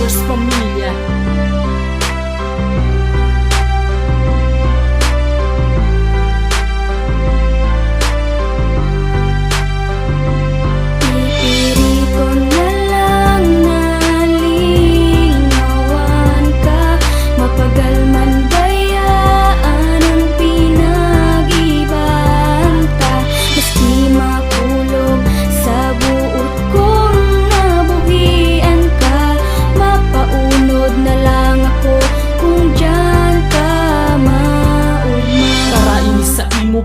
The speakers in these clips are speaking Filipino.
Brothers Pamilya.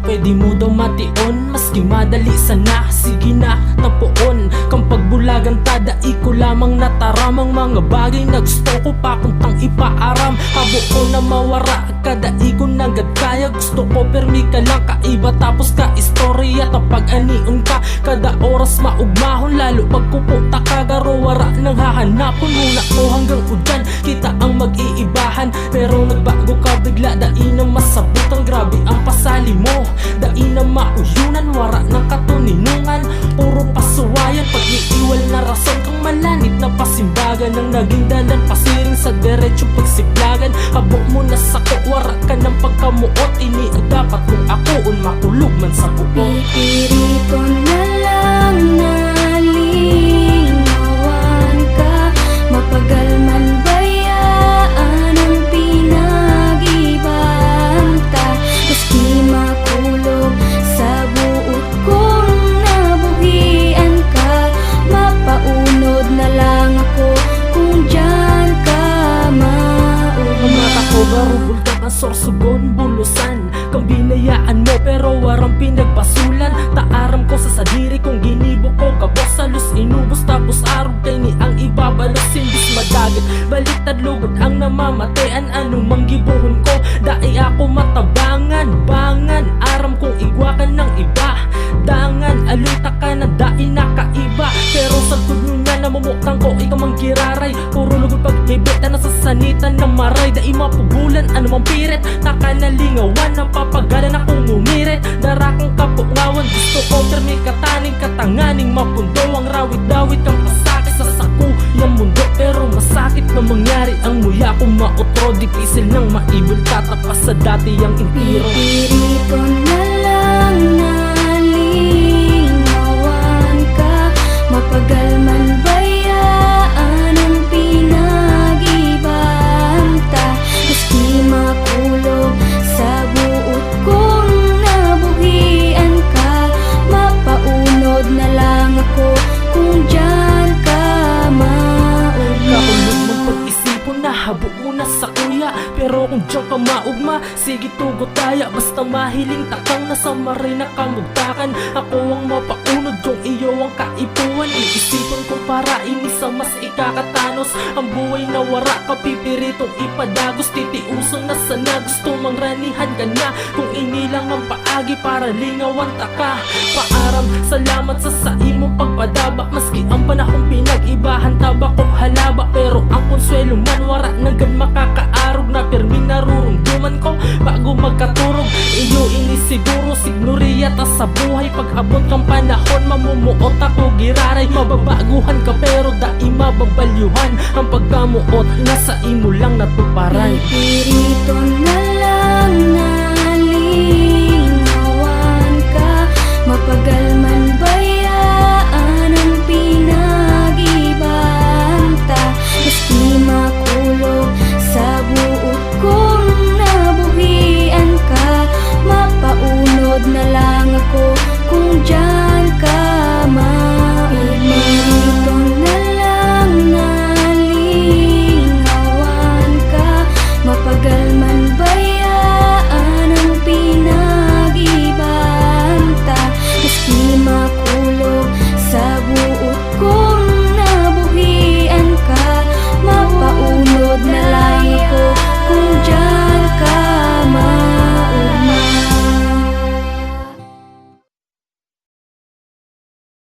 Pwede mo daw mation, maski madali sana. Sige na, tapuon kang pagbulagan, tadai ko lamang nataramang mga bagay na gusto ko pa kuntang ipaaram. Habo ko na mawara, kadai ko nagad kaya. Gusto ko permi ka lang kaiba, tapos ka istorya. Tapag anion ka, kada oras maugmahon. Lalo pagkupunta ka, garo wara nang hahanapon. Muna ko hanggang udyan, kita ang mag-iibahan. Pero nagbago ka bigla, dai na masabutan. Grabe ang pasali mo, dai na mauyunan. Wara ng katuninungan, puro pasuwayan. Pag-iiwal na rason kang malanit na pasimbagan. Ang naging dalan, pasiring sa derecho pagsiklagan. Habo mo na sa wara ka ng pagkamuot. Ini ang dapat kung akoon matulog man sa buo. Pipirito na lang na lingawan ka. Mapagal man bayaan ang pinag-ibanta. Maski makulog sa buot kong nabuhian ka. Mapaunod na lang ako kung dyan ka maugma. Mata ko garubol ka ang sorsogon bulusan. Kang binayaan mo pero warang pinagpasulan. Taaram ko sa sadiri kung ginibo ko kabos. Halos inubos tapos arog kay ni ang ibabalos. Imbis madagat baliktad lugod ang namamatayan. Anong manggibuhon ko, dai ako matabangan. Bangan, aram kong igwakan ng iba. Dangan, alita ka na dai nakaiba. Pero sa tudno na namumukang ko ikaw manggiraray. Puro lugod paghibita na sa sanitan na maray. Dai mapugulan, anumang piret. Nakanalingawan, napapagalan akong umirit. Darakang kapungawan, gusto ko permi kataning katanganing mapundo. Ang rawit-dawit kang pasakit sa sakuyang mundo. Pero masakit na mangyari ang muya kong mautro. Dipisil nang maibol tatapas sa dati ang intiro. Pipirito na lang na lingawan ka. Mapagal man bayaan ang pinag-ibanta. Maski makulog sa buot kong nabuhian ka. Mapaunod na lang ako kung dyan ka maugma. Kakulog mong pag-isipon na habo mo na sa kuya. Pero kung diyan ka maugma, sige tugo taya. Basta mahiling takang nasa maray na kamugtakan. Ako ang mapaunod, yung iyo ang kaipuan. Iisipon ko para inisa mas ikakatanos. Ang buhay na wara ka pipiritong ipadagos. Titiuson na sana gusto mang ranihan ka na. Kung inilang ang paagi para lingawan taka. Paaram, salamat sa imong pagpadabak. Maski ang panahong pinag-ibahan tabak o halaba. Pero ang konsuelo man wara nagad makakaarog. Na permi narurumduman ko bago magkaturog. Iyo inisiguro signoriya ta sa buhay. Pag-abot kang panahon mamumuot ako giraray. Mababaguhan ka pero dai mababalyuhan. Ang pagkamuot nasa imo lang natuparan. Pipirito